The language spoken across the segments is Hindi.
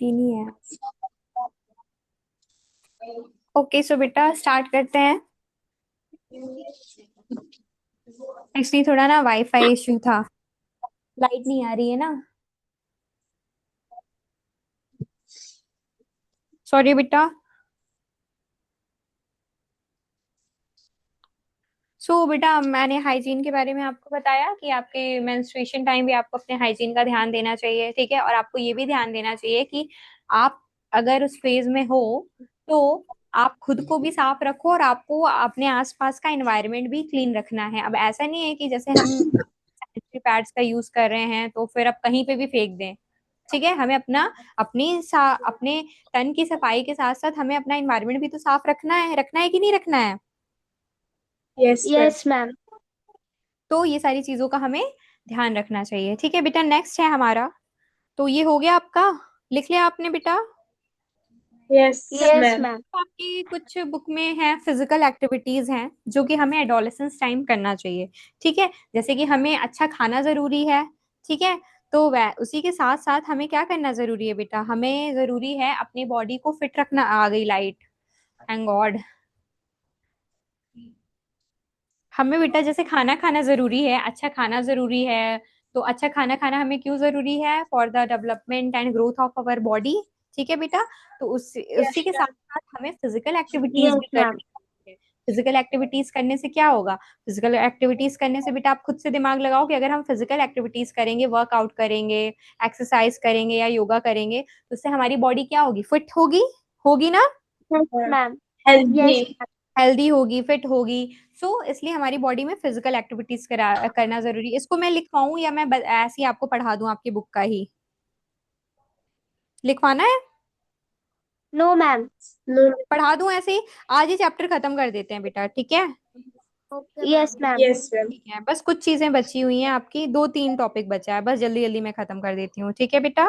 ही नहीं है। ओके सो बेटा स्टार्ट करते हैं। एक्चुअली थोड़ा ना वाईफाई इश्यू था। लाइट नहीं आ रही है ना। सॉरी बेटा। बेटा मैंने हाइजीन के बारे में आपको बताया कि आपके मेंस्ट्रुएशन टाइम भी आपको अपने हाइजीन का ध्यान देना चाहिए, ठीक है। और आपको ये भी ध्यान देना चाहिए कि आप अगर उस फेज में हो तो आप खुद को भी साफ रखो और आपको अपने आसपास का एनवायरनमेंट भी क्लीन रखना है। अब ऐसा नहीं है कि जैसे हम सैनिटरी पैड्स का यूज कर रहे हैं तो फिर अब कहीं पे भी फेंक दें, ठीक है। हमें अपने तन की सफाई के साथ साथ हमें अपना एनवायरनमेंट भी तो साफ रखना है कि नहीं रखना है। Yes ma'am. Yes ma'am. तो ये सारी चीजों का हमें ध्यान रखना चाहिए, ठीक है बेटा। नेक्स्ट है हमारा, तो ये हो गया आपका। लिख लिया आपने बेटा। Yes yes ma'am. मैम। तो आपकी कुछ बुक में है फिजिकल एक्टिविटीज हैं जो कि हमें एडोलेसेंस टाइम करना चाहिए, ठीक है। जैसे कि हमें अच्छा खाना जरूरी है, ठीक है। तो वह उसी के साथ साथ हमें क्या करना जरूरी है बेटा, हमें जरूरी है अपनी बॉडी को फिट रखना। आ गई लाइट, थैंक गॉड। हमें बेटा जैसे खाना खाना जरूरी है, अच्छा खाना जरूरी है। तो अच्छा खाना खाना हमें क्यों जरूरी है, for the development and growth of our body, ठीक है बेटा। तो उसी यस के साथ मैम। साथ हमें फिजिकल एक्टिविटीज यस भी मैम। करनी है। फिजिकल एक्टिविटीज करने से क्या होगा, फिजिकल एक्टिविटीज करने से बेटा आप खुद से दिमाग लगाओ कि अगर हम फिजिकल एक्टिविटीज करेंगे, वर्कआउट करेंगे, एक्सरसाइज करेंगे या योगा करेंगे तो उससे हमारी बॉडी क्या होगी, फिट होगी, होगी ना, yes ma'am. Healthy. Yes healthy होगी, फिट होगी। इसलिए हमारी बॉडी में फिजिकल एक्टिविटीज करना जरूरी है। इसको मैं लिखवाऊं या मैं ऐसे ही आपको पढ़ा दूं आपकी बुक का ही लिखवाना है। No ma'am. नो। पढ़ा दूं ऐसे ही, आज ही चैप्टर खत्म कर देते हैं बेटा, ठीक है। Yes ma'am. Yes ma'am. ठीक है, बस कुछ चीजें बची हुई हैं आपकी, 2-3 टॉपिक बचा है, बस जल्दी जल्दी मैं खत्म कर देती हूँ, ठीक है बेटा।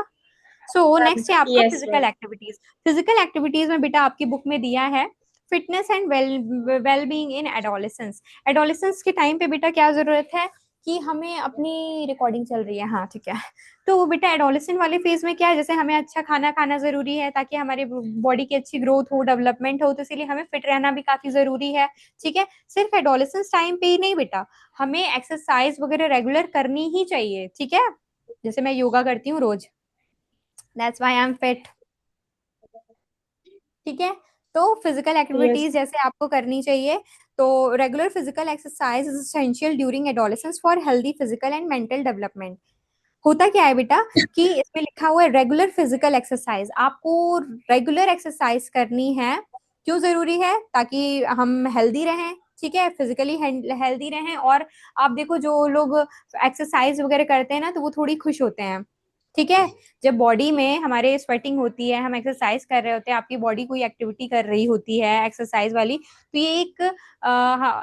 नेक्स्ट है आपका yes physical ma'am. Activities. Physical activities में बेटा आपकी बुक में दिया है fitness and well being in adolescence. Adolescence के टाइम पे बेटा क्या जरूरत है कि हमें अपनी रिकॉर्डिंग चल रही है, हाँ ठीक है। तो बेटा एडोलेसेंट वाले फेज में क्या है, जैसे हमें अच्छा खाना खाना जरूरी है ताकि हमारे बॉडी की अच्छी ग्रोथ हो, डेवलपमेंट हो, तो इसीलिए हमें फिट रहना भी काफी जरूरी है, ठीक है। सिर्फ एडोलेसेंस टाइम पे ही नहीं बेटा, हमें एक्सरसाइज वगैरह रेगुलर करनी ही चाहिए, ठीक है। जैसे मैं योगा करती हूँ रोज, that's why I am fit, ठीक है। तो फिजिकल यस। एक्टिविटीज जैसे आपको करनी चाहिए। तो regular physical exercise is essential during adolescence for healthy physical and mental development. होता क्या है बेटा कि इसमें लिखा हुआ है रेगुलर फिजिकल एक्सरसाइज, आपको रेगुलर एक्सरसाइज करनी है। क्यों जरूरी है, ताकि हम हेल्दी रहें, ठीक है, फिजिकली हेल्दी रहें। और आप देखो जो लोग एक्सरसाइज वगैरह करते हैं ना तो वो थोड़ी खुश होते हैं, ठीक है। जब बॉडी में हमारे स्वेटिंग होती है, हम एक्सरसाइज कर रहे होते हैं, आपकी बॉडी कोई एक्टिविटी कर रही होती है एक्सरसाइज वाली, तो ये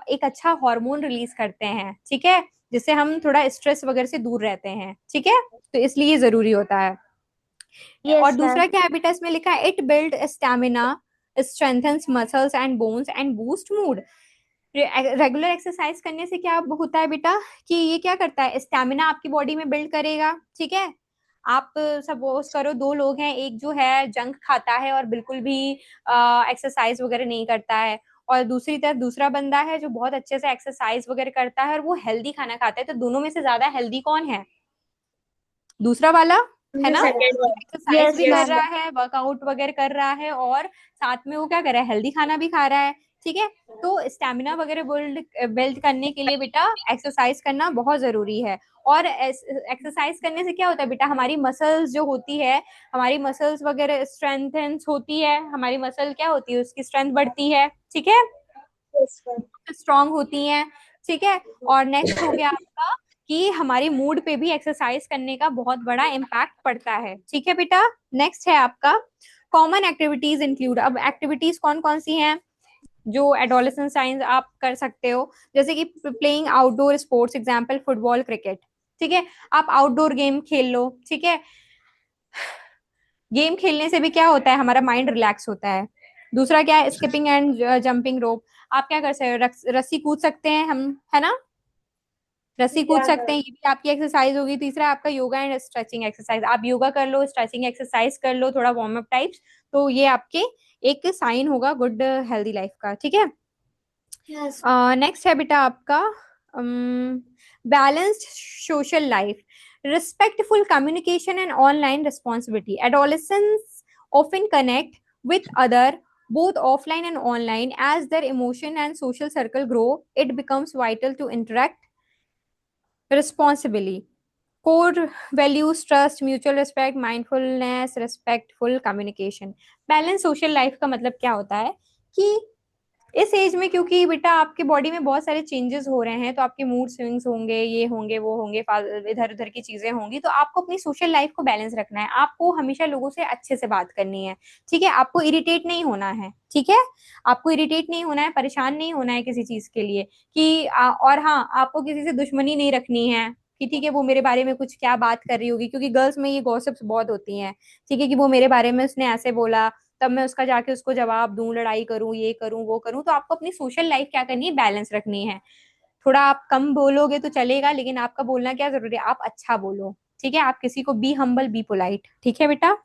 एक अच्छा हार्मोन रिलीज करते हैं, ठीक है, जिससे हम थोड़ा स्ट्रेस वगैरह से दूर रहते हैं, ठीक है। तो इसलिए जरूरी होता है। और यस मैम। दूसरा क्या है बेटा, इसमें लिखा है it build stamina, strengthens muscles and bones and boost mood. Regular exercise करने से क्या होता है बेटा कि ये क्या करता है, स्टेमिना आपकी बॉडी में बिल्ड करेगा, ठीक है। आप सपोज करो दो लोग हैं, एक जो है जंक खाता है और बिल्कुल भी एक्सरसाइज वगैरह नहीं करता है, और दूसरी तरफ दूसरा बंदा है जो बहुत अच्छे से एक्सरसाइज वगैरह करता है और वो हेल्दी खाना खाता है। तो दोनों में से ज्यादा हेल्दी कौन है, दूसरा वाला, है ना, सेकेंड जो वन। एक्सरसाइज भी यस कर यस मैम। रहा मैम। है, वर्कआउट वगैरह कर रहा है, और साथ में वो क्या कर रहा है, हेल्दी खाना भी खा रहा है, ठीक है। तो स्टेमिना वगैरह बिल्ड बिल्ड करने के लिए बेटा एक्सरसाइज करना बहुत जरूरी है। और एक्सरसाइज करने से क्या होता है बेटा, हमारी मसल्स जो होती है, हमारी मसल्स वगैरह स्ट्रेंथेंस होती है, हमारी मसल क्या होती है, उसकी स्ट्रेंथ बढ़ती है, ठीक है, यस मैम। स्ट्रांग होती हैं, ठीक है। और नेक्स्ट हो गया आपका कि हमारे मूड पे भी एक्सरसाइज करने का बहुत बड़ा इम्पैक्ट पड़ता है, ठीक है बेटा। नेक्स्ट है आपका कॉमन एक्टिविटीज इंक्लूड। अब एक्टिविटीज कौन कौन सी हैं जो एडोलेसेंस टाइम्स आप कर सकते हो, जैसे कि playing outdoor sports, example football, cricket, ठीक है। आप आउटडोर गेम खेल लो, ठीक है। गेम खेलने से भी क्या होता है, हमारा माइंड रिलैक्स होता है। दूसरा क्या है, स्किपिंग एंड जंपिंग रोप। आप क्या कर सकते हो, रस्सी कूद सकते हैं हम, है ना। रस्सी कूद Yeah, सकते हैं, ma'am. ये भी आपकी एक्सरसाइज होगी। तीसरा आपका योगा एंड स्ट्रेचिंग एक्सरसाइज, आप योगा कर लो, स्ट्रेचिंग एक्सरसाइज कर लो, थोड़ा वार्म अप टाइप्स, तो ये आपके एक साइन होगा गुड हेल्दी लाइफ का, ठीक है। Yes. नेक्स्ट है बेटा आपका balanced social life, respectful communication and online responsibility. Adolescents often connect with other both offline and online. As their emotion and social circle grow, it becomes vital to interact responsibly. Core values: trust, mutual respect, mindfulness, respectful communication. Balance social life का मतलब क्या होता है कि इस एज में, क्योंकि बेटा आपके बॉडी में बहुत सारे चेंजेस हो रहे हैं, तो आपके मूड स्विंग्स होंगे, ये होंगे वो होंगे, इधर उधर की चीजें होंगी, तो आपको अपनी सोशल लाइफ को बैलेंस रखना है। आपको हमेशा लोगों से अच्छे से बात करनी है, ठीक है। आपको इरिटेट नहीं होना है, ठीक है। आपको इरिटेट नहीं होना है, परेशान नहीं होना है किसी चीज के लिए कि और हाँ, आपको किसी से दुश्मनी नहीं रखनी है कि ठीक है वो मेरे बारे में कुछ क्या बात कर रही होगी, क्योंकि गर्ल्स में ये गॉसिप्स बहुत होती हैं, ठीक है, कि वो मेरे बारे में उसने ऐसे बोला, तब मैं उसका जाके उसको जवाब दूं, लड़ाई करूं, ये करूं वो करूं। तो आपको अपनी सोशल लाइफ क्या करनी है, बैलेंस रखनी है। थोड़ा आप कम बोलोगे तो चलेगा, लेकिन आपका बोलना क्या जरूरी है, आप अच्छा बोलो, ठीक है। आप किसी को बी हम्बल, बी पोलाइट, ठीक है बेटा।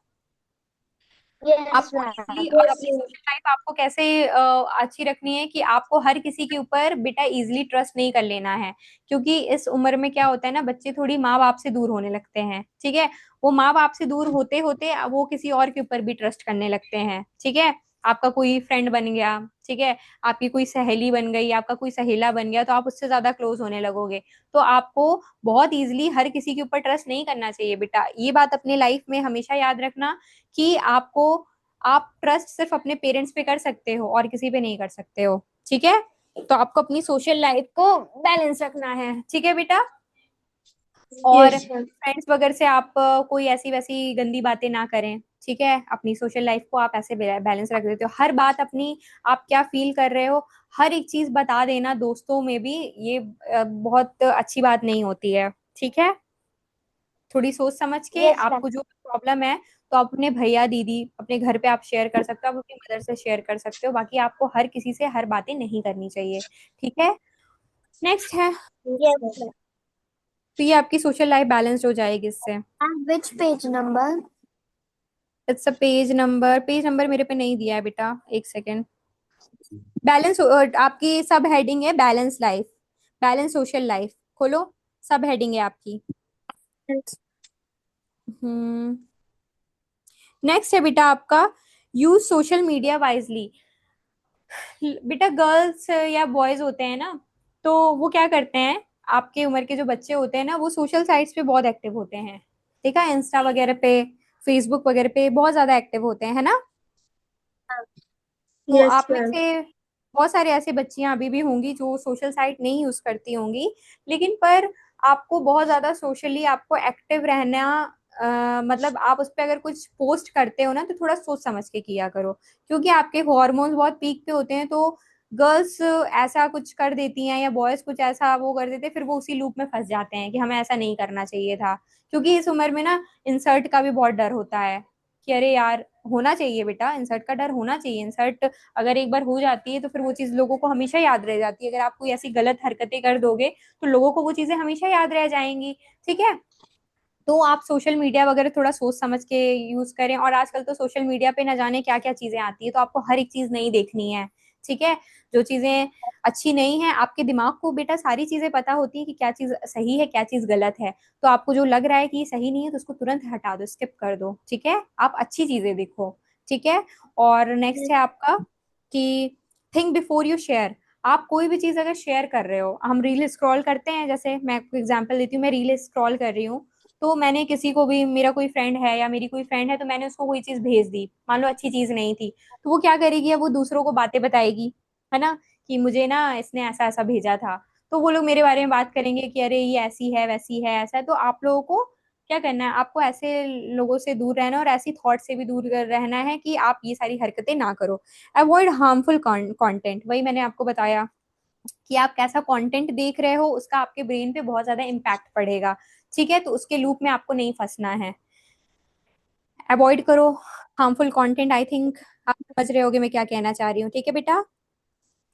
Yes, आपको ma'am. इजीली, और Yes, अपनी ma'am. सोशल लाइफ आपको कैसे अच्छी रखनी है कि आपको हर किसी के ऊपर बेटा इजीली ट्रस्ट नहीं कर लेना है, क्योंकि इस उम्र में क्या होता है ना, बच्चे थोड़ी माँ बाप से दूर होने लगते हैं, ठीक है। वो माँ बाप से दूर होते होते वो किसी और के ऊपर भी ट्रस्ट करने लगते हैं, ठीक है। आपका कोई फ्रेंड बन गया, ठीक है, आपकी कोई सहेली बन गई, आपका कोई सहेला बन गया, तो आप उससे ज्यादा क्लोज होने लगोगे। तो आपको बहुत इजीली हर किसी के ऊपर ट्रस्ट नहीं करना चाहिए बेटा, ये बात अपने लाइफ में हमेशा याद रखना कि आपको, आप ट्रस्ट सिर्फ अपने पेरेंट्स पे कर सकते हो और किसी पे नहीं कर सकते हो, ठीक है। तो आपको अपनी सोशल लाइफ को बैलेंस रखना है, ठीक है बेटा। और Yes, ma'am. फ्रेंड्स वगैरह से आप कोई ऐसी वैसी गंदी बातें ना करें, ठीक है। अपनी सोशल लाइफ को आप ऐसे बैलेंस रख देते हो, हर बात अपनी, आप क्या फील कर रहे हो, हर एक चीज बता देना दोस्तों में भी, ये बहुत अच्छी बात नहीं होती है, ठीक है। थोड़ी सोच समझ के, Yes, ma'am. आपको जो प्रॉब्लम है तो आप अपने भैया दीदी अपने घर पे आप शेयर कर सकते हो, आप अपनी मदर से शेयर कर सकते हो, बाकी आपको हर किसी से हर बातें नहीं करनी चाहिए, ठीक है। नेक्स्ट है, Yes, ma'am. तो ये आपकी सोशल लाइफ बैलेंस्ड हो जाएगी इससे। And which page number? It's a page number मेरे पे नहीं दिया है बेटा, एक सेकेंड। बैलेंस, आपकी सब हेडिंग है balance life, balance social life, खोलो, सब हेडिंग है आपकी। हम्म। नेक्स्ट है बेटा आपका यूज सोशल मीडिया वाइजली। बेटा गर्ल्स या बॉयज होते हैं ना, तो वो क्या करते हैं, आपके उम्र के जो बच्चे होते हैं ना, वो सोशल साइट्स पे बहुत एक्टिव होते हैं, देखा, इंस्टा वगैरह पे, फेसबुक वगैरह पे बहुत ज्यादा एक्टिव होते हैं, है ना। तो Yes, आप में ma'am. से बहुत सारे ऐसे बच्चियां अभी भी होंगी जो सोशल साइट नहीं यूज करती होंगी, लेकिन पर आपको बहुत ज्यादा सोशली आपको एक्टिव रहना, मतलब आप उस पर अगर कुछ पोस्ट करते हो ना, तो थोड़ा सोच समझ के किया करो, क्योंकि आपके हॉर्मोन्स बहुत पीक पे होते हैं, तो गर्ल्स ऐसा कुछ कर देती हैं या बॉयज कुछ ऐसा वो कर देते हैं, फिर वो उसी लूप में फंस जाते हैं कि हमें ऐसा नहीं करना चाहिए था। क्योंकि इस उम्र में ना इंसर्ट का भी बहुत डर होता है कि अरे यार, होना चाहिए बेटा, इंसर्ट का डर होना चाहिए। इंसर्ट अगर एक बार हो जाती है तो फिर वो चीज लोगों को हमेशा याद रह जाती है, अगर आप कोई ऐसी गलत हरकतें कर दोगे तो लोगों को वो चीजें हमेशा याद रह जाएंगी, ठीक है। तो आप सोशल मीडिया वगैरह थोड़ा सोच समझ के यूज करें, और आजकल तो सोशल मीडिया पे ना जाने क्या क्या चीजें आती है, तो आपको हर एक चीज नहीं देखनी है, ठीक है। जो चीजें अच्छी नहीं है, आपके दिमाग को बेटा सारी चीजें पता होती है कि क्या चीज सही है क्या चीज गलत है, तो आपको जो लग रहा है कि ये सही नहीं है तो उसको तुरंत हटा दो, स्किप कर दो, ठीक है। आप अच्छी चीजें देखो, ठीक है। और नेक्स्ट है आपका कि थिंक बिफोर यू शेयर। आप कोई भी चीज अगर शेयर कर रहे हो, हम रील स्क्रॉल करते हैं, जैसे मैं आपको एग्जांपल देती हूँ, मैं रील स्क्रॉल कर रही हूँ, तो मैंने किसी को भी, मेरा कोई फ्रेंड है या मेरी कोई फ्रेंड है, तो मैंने उसको कोई चीज भेज दी, मान लो अच्छी चीज नहीं थी, तो वो क्या करेगी, अब वो दूसरों को बातें बताएगी, है ना, कि मुझे ना इसने ऐसा ऐसा भेजा था, तो वो लोग मेरे बारे में बात करेंगे कि अरे ये ऐसी है वैसी है ऐसा है। तो आप लोगों को क्या करना है, आपको ऐसे लोगों से दूर रहना है और ऐसी थॉट से भी दूर रहना है कि आप ये सारी हरकतें ना करो। अवॉइड हार्मफुल कंटेंट, वही मैंने आपको बताया कि आप कैसा कंटेंट देख रहे हो, उसका आपके ब्रेन पे बहुत ज्यादा इम्पैक्ट पड़ेगा, ठीक है। तो उसके लूप में आपको नहीं फंसना है, अवॉइड करो हार्मफुल कंटेंट। आई थिंक आप समझ रहे होगे मैं क्या कहना चाह रही हूँ, ठीक है बेटा।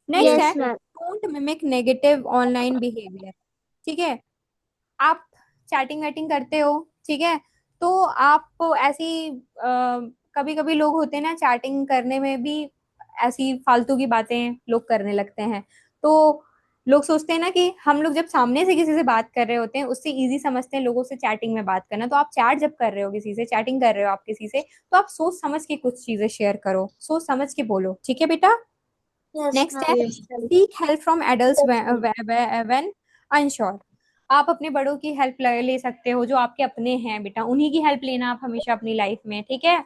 नेक्स्ट है Yes, Yes, ma'am. ma'am. Don't mimic negative online behaviour, ठीक है। आप चैटिंग वैटिंग करते हो, ठीक है, तो आप ऐसी कभी कभी लोग होते हैं ना, चैटिंग करने में भी ऐसी फालतू की बातें लोग करने लगते हैं। तो लोग सोचते हैं ना कि हम लोग जब सामने से किसी से बात कर रहे होते हैं उससे इजी समझते हैं लोगों से चैटिंग में बात करना। तो आप चैट जब कर रहे हो किसी से, चैटिंग कर रहे हो आप किसी से, तो आप सोच समझ के कुछ चीजें शेयर करो, सोच समझ के बोलो, ठीक है बेटा। Yes, नेक्स्ट है ma'am. Yes. Seek help from adults Yes, ma'am. When unsure. आप अपने बड़ों की हेल्प ले सकते हो जो आपके अपने हैं बेटा, उन्हीं की हेल्प लेना आप हमेशा अपनी लाइफ में, ठीक है।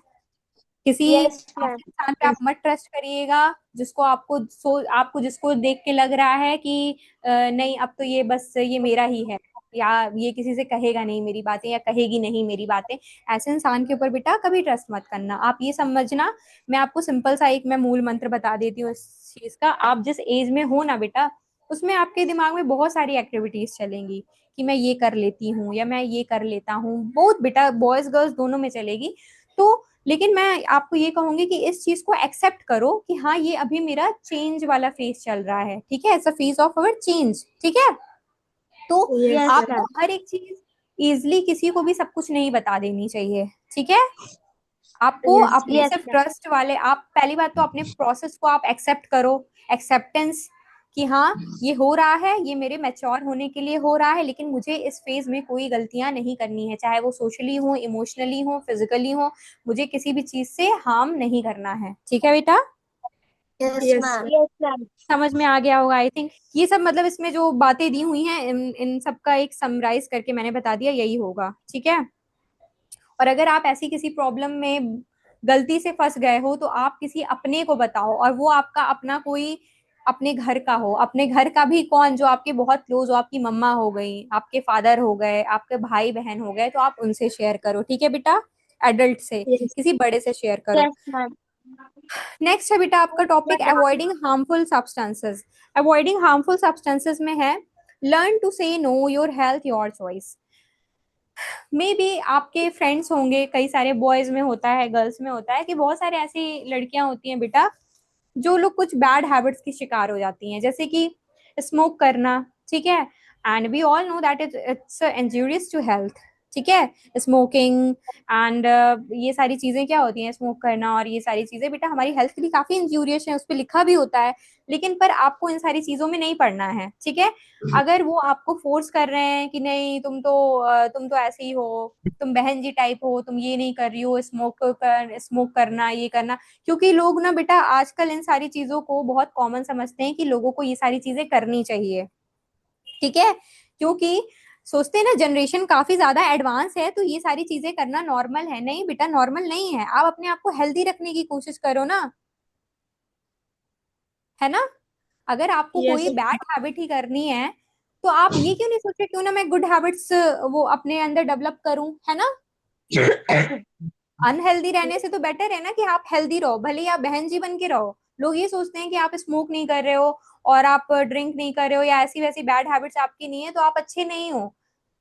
किसी Yes, ma'am. ऐसे इंसान पे आप मत ट्रस्ट करिएगा जिसको आपको जिसको देख के लग रहा है कि नहीं अब तो ये बस ये मेरा ही है, या ये किसी से कहेगा नहीं मेरी बातें, या कहेगी नहीं मेरी बातें। ऐसे इंसान के ऊपर बेटा कभी ट्रस्ट मत करना। आप ये समझना, मैं आपको सिंपल सा एक मैं मूल मंत्र बता देती हूँ इस चीज का। आप जिस एज में हो ना बेटा, उसमें आपके दिमाग में बहुत सारी एक्टिविटीज चलेंगी कि मैं ये कर लेती हूँ या मैं ये कर लेता हूँ, बहुत बेटा बॉयज गर्ल्स दोनों में चलेगी। तो लेकिन मैं आपको ये कहूंगी कि इस चीज को एक्सेप्ट करो कि हाँ ये अभी मेरा चेंज वाला फेज चल रहा है, ठीक है, it's a phase of our change, ठीक है। तो Yes, Yes, ma'am. आपको ma'am. हर एक चीज इजली किसी को भी सब कुछ नहीं बता देनी चाहिए, ठीक है। आपको Yes, अपने ma'am. Yes, सिर्फ ma'am. ट्रस्ट वाले, आप पहली बात तो अपने प्रोसेस को आप एक्सेप्ट करो, एक्सेप्टेंस, कि हाँ ये हो रहा है, ये मेरे मैच्योर होने के लिए हो रहा है, लेकिन मुझे इस फेज में कोई गलतियां नहीं करनी है, चाहे वो सोशली हो, इमोशनली हो, फिजिकली हो, मुझे किसी भी चीज से हार्म नहीं करना है, ठीक है बेटा। Yes, Yes, ma'am. ma'am. Yes, ma'am. समझ में आ गया होगा आई थिंक। ये सब मतलब इसमें जो बातें दी हुई हैं इन सब का एक समराइज करके मैंने बता दिया, यही होगा, ठीक है। और अगर आप ऐसी किसी प्रॉब्लम में गलती से फंस गए हो तो आप किसी अपने को बताओ, और वो आपका अपना कोई अपने घर का हो, अपने घर का भी कौन, जो आपके बहुत क्लोज हो, आपकी मम्मा हो गई, आपके फादर हो गए, आपके भाई बहन हो गए, तो आप उनसे शेयर करो, ठीक है बेटा, एडल्ट से, Yes. किसी बड़े से शेयर करो। Yes, ma'am. नेक्स्ट है बेटा आपका topic avoiding harmful substances. Avoiding harmful substances में है learn to say no, your health your choice. Maybe आपके फ्रेंड्स होंगे, कई सारे बॉयज में होता है, गर्ल्स में होता है कि बहुत सारे ऐसी लड़कियां होती हैं बेटा जो लोग कुछ बैड हैबिट्स की शिकार हो जाती हैं, जैसे कि स्मोक करना, ठीक है, and we all know that it's injurious to health, ठीक है, स्मोकिंग एंड ये सारी चीजें क्या होती हैं, स्मोक करना और ये सारी चीजें बेटा हमारी हेल्थ के लिए काफी इंजूरियस है, उस पर लिखा भी होता है, लेकिन पर आपको इन सारी चीजों में नहीं पड़ना है, ठीक है। अगर वो आपको फोर्स कर रहे हैं कि नहीं तुम तो ऐसे ही हो, तुम बहन जी टाइप हो, तुम ये नहीं कर रही हो, स्मोक करना ये करना, क्योंकि लोग ना बेटा आजकल इन सारी चीजों को बहुत कॉमन समझते हैं कि लोगों को ये सारी चीजें करनी चाहिए, ठीक है, क्योंकि सोचते हैं ना जनरेशन काफी ज्यादा एडवांस है तो ये सारी चीजें करना नॉर्मल है। नहीं बेटा नॉर्मल नहीं है, आप अपने आप को हेल्दी रखने की कोशिश करो ना, है ना। अगर आपको Yes. कोई बैड हैबिट ही करनी है तो आप ये क्यों नहीं सोच रहे क्यों ना मैं गुड हैबिट्स वो अपने अंदर डेवलप करूं, है ना। अनहेल्दी रहने से तो बेटर है ना कि आप हेल्दी रहो, भले ही आप बहन जी बन के रहो। लोग ये सोचते हैं कि आप स्मोक नहीं कर रहे हो और आप ड्रिंक नहीं कर रहे हो या ऐसी वैसी बैड हैबिट्स आपकी नहीं है तो आप अच्छे नहीं हो,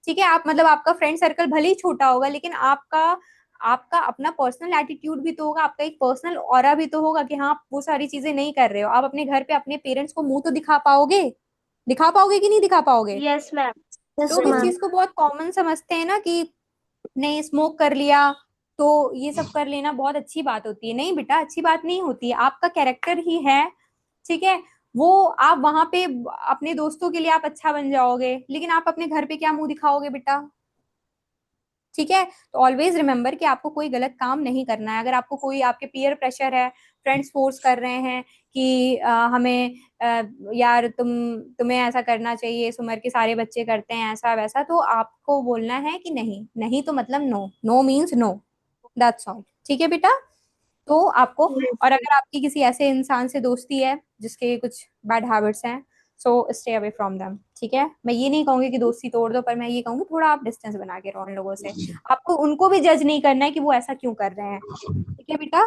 ठीक है। आप मतलब आपका फ्रेंड सर्कल भले ही छोटा होगा लेकिन आपका आपका अपना पर्सनल एटीट्यूड भी तो होगा, आपका एक पर्सनल ऑरा भी तो होगा कि हाँ आप वो सारी चीजें नहीं कर रहे हो। आप अपने घर पे अपने पेरेंट्स को मुंह तो दिखा पाओगे कि नहीं दिखा पाओगे। Yes, ma'am. Yes, लोग इस ma'am. चीज को बहुत कॉमन समझते हैं ना कि नहीं स्मोक कर लिया तो ये सब कर लेना बहुत अच्छी बात होती है। नहीं बेटा अच्छी बात नहीं होती है, आपका कैरेक्टर ही है, ठीक है। वो आप वहां पे अपने दोस्तों के लिए आप अच्छा बन जाओगे लेकिन आप अपने घर पे क्या मुंह दिखाओगे बेटा, ठीक है। तो ऑलवेज रिमेम्बर कि आपको कोई गलत काम नहीं करना है। अगर आपको कोई आपके पीयर प्रेशर है, फ्रेंड्स फोर्स कर रहे हैं कि हमें यार तुम्हें ऐसा करना चाहिए, इस उम्र के सारे बच्चे करते हैं ऐसा वैसा, तो आपको बोलना है कि नहीं, नहीं तो मतलब no, no means no, that's all, ठीक है बेटा। तो आपको, Yes. और अगर आपकी किसी ऐसे इंसान से दोस्ती है जिसके कुछ बैड हैबिट्स हैं, so stay away from them, ठीक है। मैं ये नहीं कहूंगी कि दोस्ती तोड़ दो, पर मैं ये कहूंगी थोड़ा आप डिस्टेंस बना के रहो उन लोगों से। आपको उनको भी जज नहीं करना है कि वो ऐसा क्यों कर रहे हैं, ठीक है बेटा।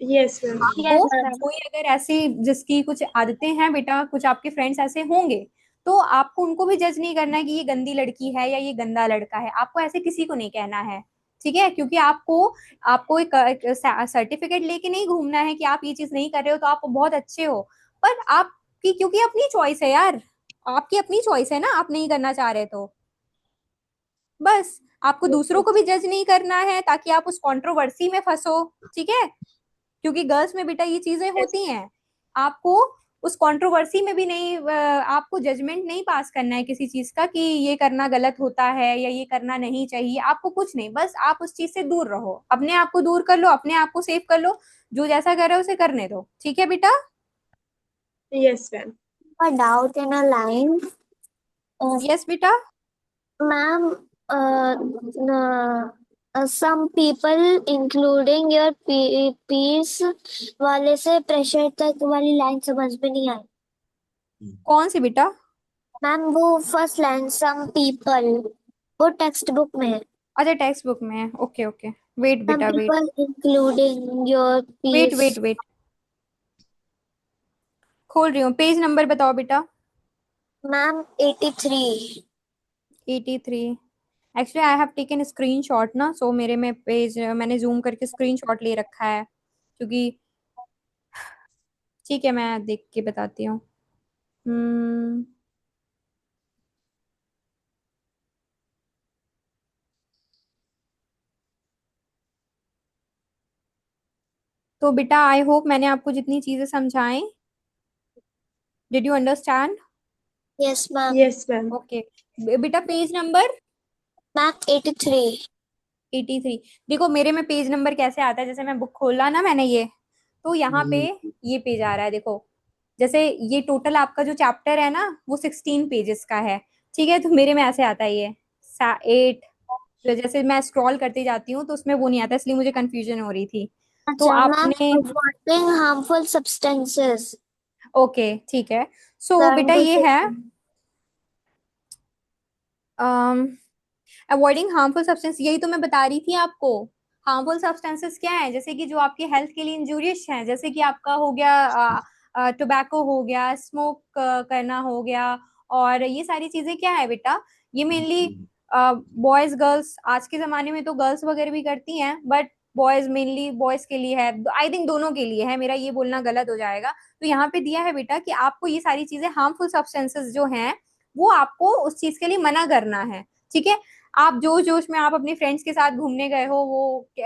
Yes, ma'am. आपको Yes, ma'am. कोई अगर ऐसी जिसकी कुछ आदतें हैं बेटा, कुछ आपके फ्रेंड्स ऐसे होंगे, तो आपको उनको भी जज नहीं करना है कि ये गंदी लड़की है या ये गंदा लड़का है, आपको ऐसे किसी को नहीं कहना है, ठीक है। क्योंकि आपको आपको एक सर्टिफिकेट लेके नहीं घूमना है कि आप ये चीज नहीं कर रहे हो तो आप बहुत अच्छे हो, पर आपकी क्योंकि अपनी चॉइस है यार, आपकी अपनी चॉइस है ना, आप नहीं करना चाह रहे तो, बस आपको दूसरों को भी जज नहीं करना है ताकि आप उस कंट्रोवर्सी में फंसो, ठीक है, क्योंकि गर्ल्स में बेटा ये चीजें Yes. होती हैं। आपको उस कंट्रोवर्सी में भी नहीं आपको जजमेंट नहीं पास करना है किसी चीज का कि ये करना गलत होता है या ये करना नहीं चाहिए, आपको कुछ नहीं, बस आप उस चीज से दूर रहो, अपने आप को दूर कर लो, अपने आप को सेव कर लो, जो जैसा कर रहे हो उसे करने दो, ठीक है बेटा। Yes, ma'am. A doubt in a line. Yes बेटा। Ma'am, some people including your peers वाले से प्रेशर तक वाली लाइन समझ में नहीं आई। कौन सी बेटा? मैम वो फर्स्ट लाइन सम पीपल वो टेक्स्ट बुक में है। अच्छा टेक्स्ट बुक में है, ओके ओके, वेट सम बेटा wait, people including your wait peers. Wait wait, खोल रही हूँ, पेज नंबर बताओ बेटा। Ma'am 83। 83। Actually I have taken screenshot ना, सो मेरे में पेज मैंने जूम करके स्क्रीनशॉट ले रखा है, क्योंकि ठीक है मैं देख के बताती हूँ। हम्म, तो बेटा आई होप मैंने आपको जितनी चीजें समझाएं, did you understand? Yes ma'am. Yes, ma'am. Okay बेटा, पेज नंबर मैम 83। 83। देखो मेरे में पेज नंबर कैसे आता है, जैसे मैं बुक खोला ना मैंने ये, तो यहाँ पे ये पेज आ रहा है देखो, जैसे ये टोटल आपका जो चैप्टर है ना वो 16 पेजेस का है, ठीक है, तो मेरे में ऐसे आता है ये 8, तो जैसे मैं स्क्रॉल करती जाती हूँ तो उसमें वो नहीं आता, इसलिए मुझे कंफ्यूजन हो रही थी। तो अच्छा मैम, आपने अवॉइडिंग हार्मफुल सब्सटेंसेस ओके ठीक है, सो लर्न बेटा टू ये से। है अवॉइडिंग हार्मफुल सब्सटेंस, यही तो मैं बता रही थी आपको। हार्मफुल सब्सटेंसेस क्या है, जैसे कि जो आपकी हेल्थ के लिए इंजूरियस है, जैसे कि आपका हो गया टोबैको हो गया, स्मोक करना हो गया, और ये सारी चीजें क्या है बेटा, ये मेनली बॉयज गर्ल्स, आज के जमाने में तो गर्ल्स वगैरह भी करती हैं, बट बॉयज मेनली बॉयज के लिए है, आई थिंक दोनों के लिए है, मेरा ये बोलना गलत हो जाएगा। तो यहाँ पे दिया है बेटा कि आपको ये सारी चीजें हार्मफुल सब्सटेंसेस जो हैं वो आपको उस चीज के लिए मना करना है, ठीक है। आप जोश जोश में आप अपनी फ्रेंड्स के साथ घूमने गए हो,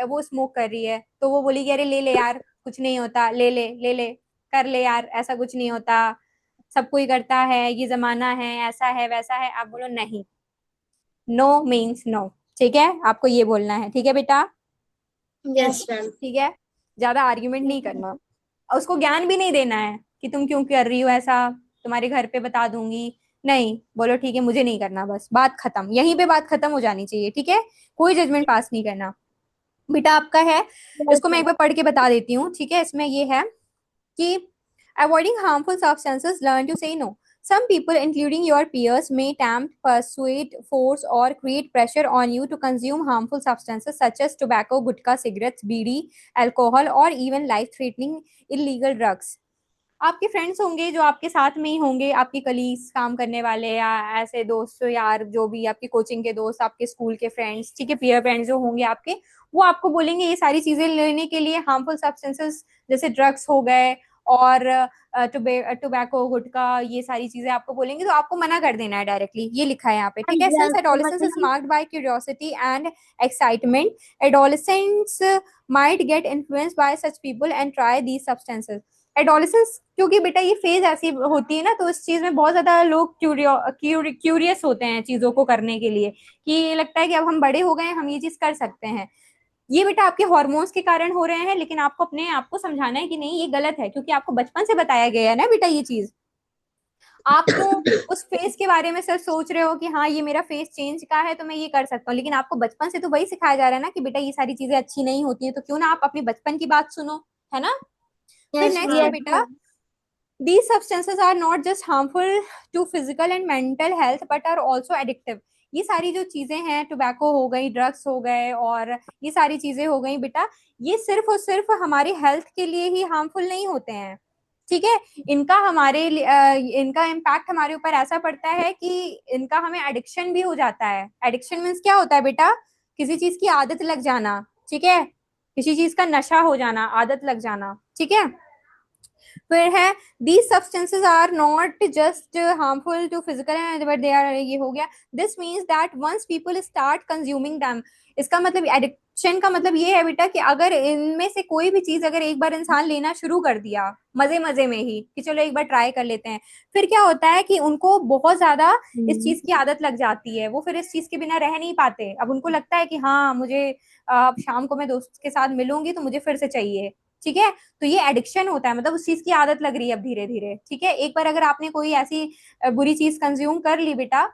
वो स्मोक कर रही है तो वो बोली कि अरे ले ले यार कुछ नहीं होता, ले ले ले ले, कर ले यार ऐसा कुछ नहीं होता, सब कोई करता है, ये जमाना है, ऐसा है वैसा है, आप बोलो नहीं, नो मीन्स नो, ठीक है, आपको ये बोलना है, ठीक है बेटा, Yes, ma'am. ठीक है, ज्यादा आर्ग्यूमेंट नहीं करना, और उसको ज्ञान भी नहीं देना है कि तुम क्यों कर रही हो ऐसा, तुम्हारे घर पे बता दूंगी, नहीं, बोलो ठीक है मुझे नहीं करना, बस बात खत्म, यहीं पे बात खत्म हो जानी चाहिए, ठीक है, कोई जजमेंट पास नहीं करना। बेटा आपका है, इसको मैं एक बार पढ़ के बता देती हूँ, ठीक है, इसमें ये है कि avoiding harmful substances, learn to say no. Some people, including your peers, may tempt, persuade, force, or create pressure on you to consume harmful substances such as tobacco, gutka, cigarettes, bidi, alcohol, or even life-threatening illegal drugs. आपके फ्रेंड्स होंगे जो आपके साथ में ही होंगे, आपके कलीग्स, काम करने वाले, या ऐसे दोस्त यार जो भी आपके कोचिंग के दोस्त, आपके स्कूल के फ्रेंड्स, ठीक है, पीयर फ्रेंड्स जो होंगे आपके, वो आपको बोलेंगे ये सारी चीजें लेने के लिए, हार्मफुल सब्सटेंसेस जैसे ड्रग्स हो गए और टोबैको, गुटखा, ये सारी चीजें आपको बोलेंगे, तो आपको मना कर देना है डायरेक्टली, ये लिखा है यहाँ पे, ठीक है। Since adolescence is marked by curiosity and excitement, adolescents might get influenced by such people and try these substances. Adolescence क्योंकि बेटा ये फेज ऐसी होती है ना, तो इस चीज में बहुत ज्यादा लोग क्यूरियस होते हैं चीजों को करने के लिए, कि लगता है कि अब हम बड़े हो गए हैं, हम ये चीज कर सकते हैं, ये बेटा आपके हार्मोन्स के कारण हो रहे हैं, लेकिन आपको अपने आप को समझाना है कि नहीं ये गलत है, क्योंकि आपको बचपन से बताया गया है ना बेटा ये चीज, आप तो उस फेस के बारे में सिर्फ सोच रहे हो कि हाँ ये मेरा फेस चेंज का है तो मैं ये कर सकता हूँ, लेकिन आपको बचपन से तो वही सिखाया जा रहा है ना कि बेटा ये सारी चीजें अच्छी नहीं होती है, तो क्यों ना आप अपने बचपन की बात सुनो, है ना। फिर यस नेक्स्ट है Yes. बेटा, these substances are not just harmful to physical and mental health but are also addictive. ये सारी जो चीजें हैं, टोबैको हो गई, ड्रग्स हो गए, और ये सारी चीजें हो गई बेटा, ये सिर्फ और सिर्फ हमारी हेल्थ के लिए ही हार्मफुल नहीं होते हैं, ठीक है, इनका इम्पैक्ट हमारे ऊपर ऐसा पड़ता है कि इनका हमें एडिक्शन भी हो जाता है। एडिक्शन मीन्स क्या होता है बेटा, किसी चीज की आदत लग जाना, ठीक है, किसी चीज का नशा हो जाना, आदत लग जाना, ठीक है। फिर है these substances are not just harmful to physical and but they are, ये हो गया, this means that once people start consuming them, इसका मतलब एडिक्शन का मतलब ये है बेटा कि अगर इनमें से कोई भी चीज अगर एक बार इंसान लेना शुरू कर दिया मजे मजे में ही कि चलो एक बार ट्राई कर लेते हैं, फिर क्या होता है कि उनको बहुत ज्यादा इस चीज की आदत लग जाती है, वो फिर इस चीज के बिना रह नहीं पाते। अब उनको लगता है कि हाँ मुझे अब शाम को मैं दोस्त के साथ मिलूंगी तो मुझे फिर से चाहिए, ठीक है। तो ये एडिक्शन होता है, मतलब उस चीज की आदत लग रही है अब धीरे धीरे, ठीक है। एक बार अगर आपने कोई ऐसी बुरी चीज कंज्यूम कर ली बेटा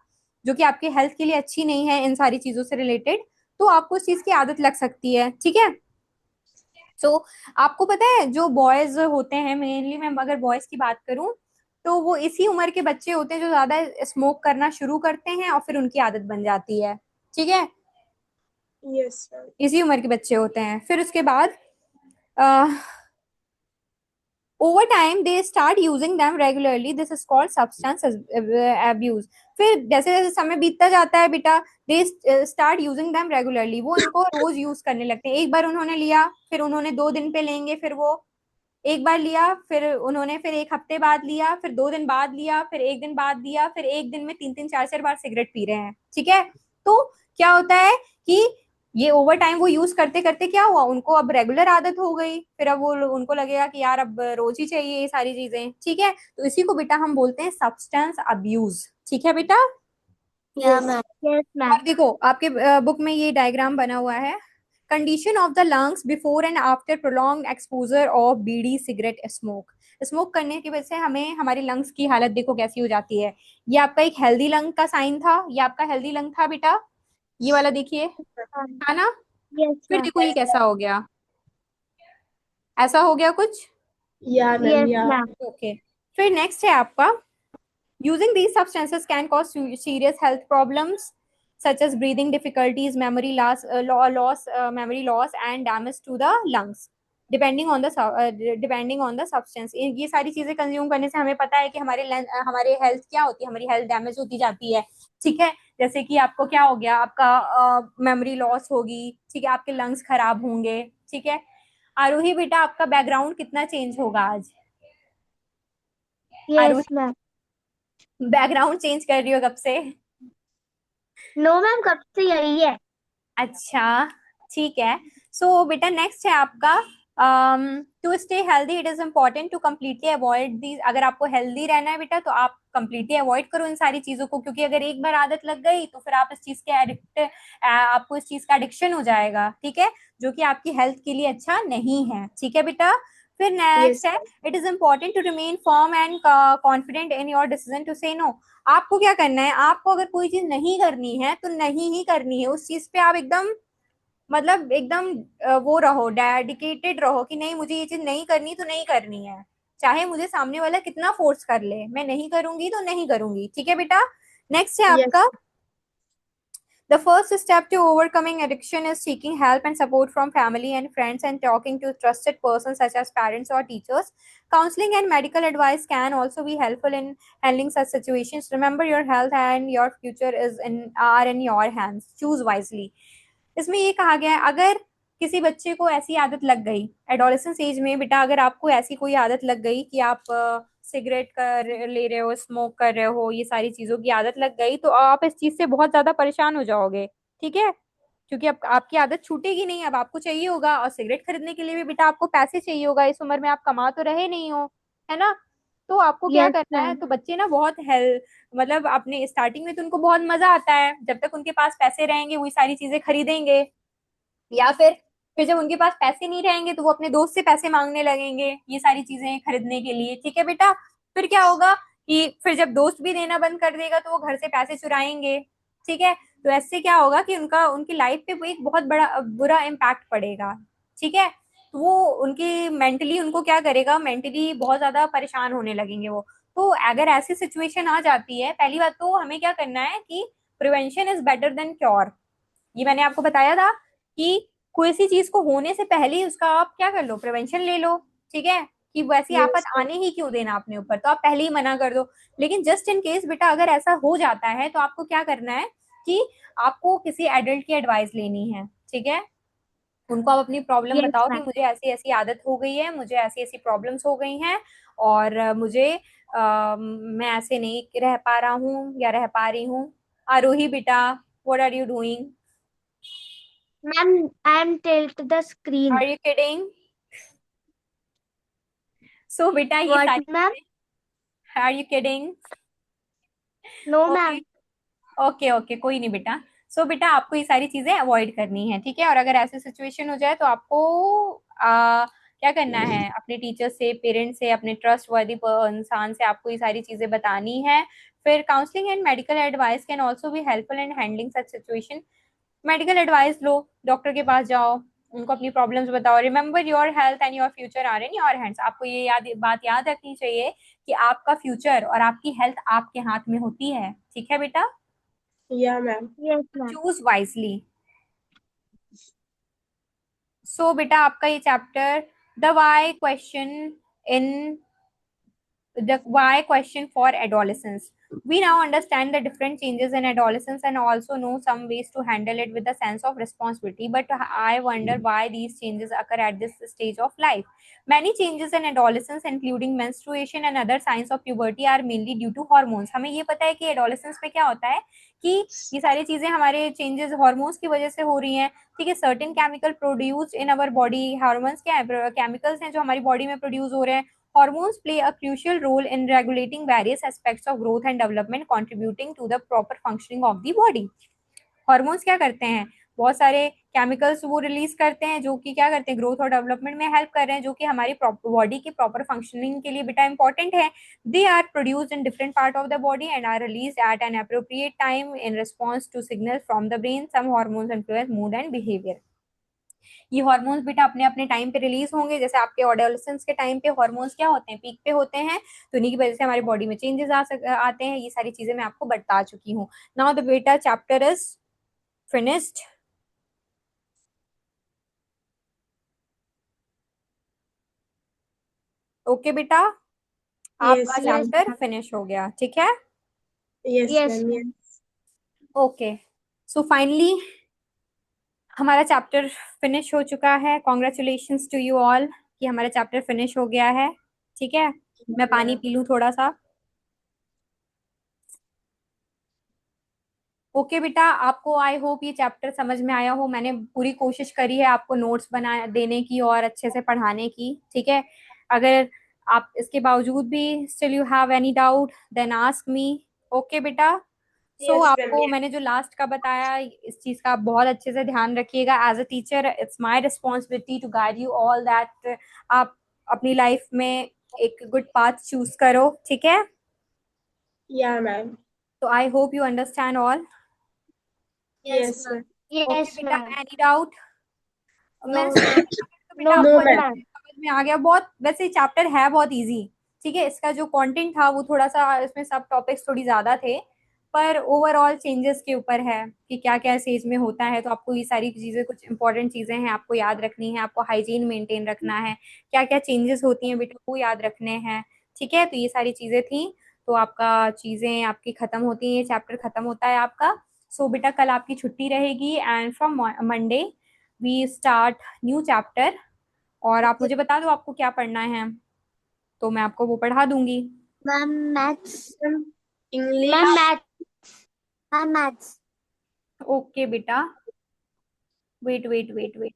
जो कि आपके हेल्थ के लिए अच्छी नहीं है इन सारी चीजों से रिलेटेड, तो आपको उस चीज की आदत लग सकती है, ठीक है। तो आपको पता है जो बॉयज होते हैं, मेनली मैं अगर बॉयज की बात करूं तो वो इसी उम्र के बच्चे होते हैं जो ज्यादा स्मोक करना शुरू करते हैं और फिर उनकी आदत बन जाती है, ठीक है। Yes, ma'am. इसी उम्र के बच्चे होते हैं। फिर उसके बाद over time they start using them regularly, this is called substance abuse। फिर जैसे जैसे समय बीतता जाता है बेटा they start using them regularly, वो इनको रोज यूज करने लगते हैं। एक बार उन्होंने लिया, फिर उन्होंने 2 दिन पे लेंगे, फिर वो एक बार लिया, फिर उन्होंने फिर एक हफ्ते बाद लिया, फिर 2 दिन बाद लिया, फिर एक दिन बाद लिया, फिर एक दिन में 3 3 4 4 बार सिगरेट पी रहे हैं, ठीक है। तो क्या होता है कि ये ओवर टाइम वो यूज करते करते क्या हुआ, उनको अब रेगुलर आदत हो गई, फिर अब वो उनको लगेगा कि यार अब रोज ही चाहिए ये सारी चीजें, ठीक है। तो इसी को बेटा हम बोलते हैं सब्सटेंस अब्यूज, ठीक है बेटा। या मैम, यस मैम। और देखो आपके बुक में ये डायग्राम बना हुआ है, condition of the lungs before and after prolong exposure of bidi cigarette smoke. Smoke करने की वजह से हमें हमारी लंग्स की हालत देखो कैसी हो जाती है। ये आपका एक हेल्दी लंग का साइन था, ये आपका हेल्दी लंग था बेटा, ये वाला देखिए, था ना। यस फिर मैम। देखो ये कैसा हो गया, ऐसा हो गया कुछ, Yeah, ma'am. Yes Yeah. Ma'am. Okay. फिर नेक्स्ट है आपका using these substances can cause serious health problems such as breathing difficulties, memory memory loss and damage to the lungs depending on the substance। ये सारी चीजें कंज्यूम करने से हमें पता है कि हमारे हेल्थ क्या होती है, हमारी हेल्थ डैमेज होती जाती है, ठीक है। जैसे कि आपको क्या हो गया, आपका मेमोरी लॉस होगी, ठीक है, आपके लंग्स खराब होंगे, ठीक है। आरोही बेटा आपका बैकग्राउंड कितना चेंज होगा आज, यस आरोही मैम। बैकग्राउंड चेंज कर रही हो कब से? नो मैम, कब से यही है। अच्छा, ठीक है। सो बेटा नेक्स्ट है आपका to stay healthy it is important to completely avoid the. अगर आपको हेल्दी रहना है बेटा तो आप कम्प्लीटली अवॉइड करो इन सारी चीजों को, क्योंकि अगर एक बार आदत लग गई तो फिर आप इस चीज के आपको इस चीज का एडिक्शन हो जाएगा, ठीक है, जो कि आपकी हेल्थ के लिए अच्छा नहीं है, ठीक है बेटा। फिर नेक्स्ट Yes, है ma'am. It is important to remain firm and confident in your decision to say no. आपको क्या करना है, आपको अगर कोई चीज नहीं करनी है तो नहीं ही करनी है, उस चीज पे आप एकदम मतलब एकदम वो रहो, डेडिकेटेड रहो कि नहीं मुझे ये चीज नहीं करनी तो नहीं करनी है, चाहे मुझे सामने वाला कितना फोर्स कर ले, मैं नहीं करूंगी तो नहीं करूंगी, ठीक है बेटा। नेक्स्ट है Yes. आपका the first step to overcoming addiction is seeking help and support from family and friends and talking to trusted persons such as parents or teachers. Counseling and medical advice can also be helpful in handling such situations. Remember, your health and your future are in your hands. Choose wisely. इसमें ये कहा गया है अगर किसी बच्चे को ऐसी आदत लग गई एडोलेसेंस एज में बेटा, अगर आपको ऐसी कोई आदत लग गई कि आप सिगरेट कर ले रहे हो, स्मोक कर रहे हो, ये सारी चीजों की आदत लग गई तो आप इस चीज से बहुत ज्यादा परेशान हो जाओगे, ठीक है। क्योंकि अब आपकी आदत छूटेगी नहीं, अब आपको चाहिए होगा, और सिगरेट खरीदने के लिए भी बेटा आपको पैसे चाहिए होगा, इस उम्र में आप कमा तो रहे नहीं हो, है ना। तो आपको क्या यस करना है, मैम। तो बच्चे ना बहुत हेल्थ मतलब अपने स्टार्टिंग में तो उनको बहुत मजा आता है, जब तक उनके पास पैसे रहेंगे वही सारी चीजें खरीदेंगे, या फिर जब उनके पास पैसे नहीं रहेंगे तो वो अपने दोस्त से पैसे मांगने लगेंगे ये सारी चीजें खरीदने के लिए, ठीक है बेटा। फिर क्या होगा कि फिर जब दोस्त भी देना बंद कर देगा तो वो घर से पैसे चुराएंगे, ठीक है। तो ऐसे क्या होगा कि उनकी लाइफ पे वो एक बहुत बड़ा बुरा इम्पैक्ट पड़ेगा, ठीक है। तो वो उनकी मेंटली उनको क्या करेगा, मेंटली बहुत ज्यादा परेशान होने लगेंगे वो। तो अगर ऐसी सिचुएशन आ जाती है, पहली बात तो हमें क्या करना है कि prevention is better than cure. ये मैंने आपको बताया था कि कोई सी चीज को होने से पहले ही उसका आप क्या कर लो, प्रिवेंशन ले लो, ठीक है। कि वैसी आफत Yes, ma'am. आने ही क्यों देना अपने ऊपर, तो आप पहले ही मना कर दो। लेकिन जस्ट इन केस बेटा अगर ऐसा हो जाता है तो आपको क्या करना है कि आपको किसी एडल्ट की एडवाइस लेनी है, ठीक है। उनको आप अपनी प्रॉब्लम Yes, बताओ कि ma'am. मुझे ऐसी ऐसी आदत हो गई है, मुझे ऐसी ऐसी प्रॉब्लम्स हो गई हैं, और मैं ऐसे नहीं रह पा रहा हूँ या रह पा रही हूँ। आरोही बेटा, what are you doing? Ma'am, I am tilt the are screen. You kidding? So बेटा ये What, सारी ma'am? चीजें, are you kidding? No, okay, ma'am. Okay okay, कोई नहीं बेटा। सो बेटा आपको ये सारी चीजें अवॉइड करनी है, ठीक है? और अगर ऐसी सिचुएशन हो जाए तो आपको क्या करना है, अपने टीचर से, पेरेंट्स से, अपने ट्रस्ट वर्दी इंसान से आपको ये सारी चीजें बतानी है। फिर counselling and medical advice can also be helpful in handling such situation. Medical advice लो, डॉक्टर के पास जाओ, उनको अपनी प्रॉब्लम्स बताओ। Remember your health and your future are in your hands. आपको ये बात याद रखनी चाहिए कि आपका फ्यूचर और आपकी हेल्थ आपके हाथ में होती है, ठीक है बेटा? Yeah, ma'am. Yes, ma'am. Choose wisely. So बेटा आपका ये chapter the why question in the why question for adolescence. We now understand the different changes in adolescence and also know some ways to handle it with a sense of responsibility. But I wonder why these changes occur at this stage of life. Many changes in adolescence, including menstruation and other signs of puberty, are mainly due to hormones. हमें ये पता है कि adolescence में क्या होता है कि ये सारी चीजें हमारे changes hormones की वजह से हो रही हैं, ठीक है? Certain chemical produced in our body, hormones क्या है, केमिकल्स हैं जो हमारी बॉडी में प्रोड्यूस हो रहे हैं। Hormones play a crucial role in regulating various aspects of growth and development, contributing to the proper functioning of the body. Hormones क्या करते हैं? बहुत सारे केमिकल्स वो रिलीज करते हैं जो कि क्या करते हैं, ग्रोथ और डेवलपमेंट में हेल्प कर रहे हैं, जो कि हमारी बॉडी की प्रॉपर फंक्शनिंग के लिए बेटा इंपॉर्टेंट है। They are produced in different part of the body and are release at an appropriate time in response to signal from the brain. Some hormones influence mood and behaviour. ये हार्मोन्स बेटा अपने अपने टाइम पे रिलीज होंगे। जैसे आपके एडोलेसेंस के टाइम पे हार्मोन्स क्या होते हैं, पीक पे होते हैं, तो इन्हीं की वजह से हमारी बॉडी में चेंजेस आते हैं। ये सारी चीजें मैं आपको बता चुकी हूँ। नाउ द बेटा चैप्टर इज फिनिश्ड। ओके बेटा, Yes, आपका Yes, ma'am. Chapter ma'am. Finish हो गया, ठीक है? Yes, Yes, ma'am. ma'am. Yes. Okay, so finally हमारा चैप्टर फिनिश हो चुका है। कॉन्ग्रेचुलेशंस टू यू ऑल कि हमारा चैप्टर फिनिश हो गया है, ठीक है? मैं पानी Yeah. पी लूं थोड़ा सा। ओके बेटा, आपको आई होप ये चैप्टर समझ में आया हो। मैंने पूरी कोशिश करी है आपको नोट्स बना देने की और अच्छे से पढ़ाने की, ठीक है? अगर आप इसके बावजूद भी still you have any doubt then ask me. Okay बेटा, सो Yes, ma'am. आपको Yes. मैंने जो लास्ट का बताया इस चीज का आप बहुत अच्छे से ध्यान रखिएगा। As a teacher it's my responsibility to guide you all that आप अपनी लाइफ में एक गुड पाथ चूज करो, ठीक है? Yeah, ma'am. तो I hope you understand all. Yes, Yes, ma'am. ma'am. Okay Yes, बेटा, ma'am. Any doubt? मैंने No, ma'am. तो बेटा No, आपको No, अच्छे ma'am. से समझ में आ गया। बहुत वैसे चैप्टर है बहुत इजी, ठीक है? इसका जो कंटेंट था वो थोड़ा सा, इसमें सब टॉपिक्स थोड़ी ज्यादा थे, पर ओवरऑल चेंजेस के ऊपर है कि क्या क्या स्टेज में होता है। तो आपको ये सारी चीजें, कुछ इंपॉर्टेंट चीजें हैं आपको याद रखनी है। आपको हाइजीन मेंटेन रखना है, क्या क्या चेंजेस होती हैं बेटा वो याद रखने हैं, ठीक है? तो ये सारी चीजें थी। तो आपका चीजें आपकी खत्म होती हैं, चैप्टर खत्म होता है आपका। सो बेटा कल आपकी छुट्टी रहेगी and from Monday we start new chapter. और आप मुझे बता दो आपको क्या पढ़ना है, तो मैं आपको वो पढ़ा दूंगी। ma'am, maths. Ma'am, Ma'am, English. maths. Ma'am, maths. Okay बेटा, वेट वेट वेट वेट।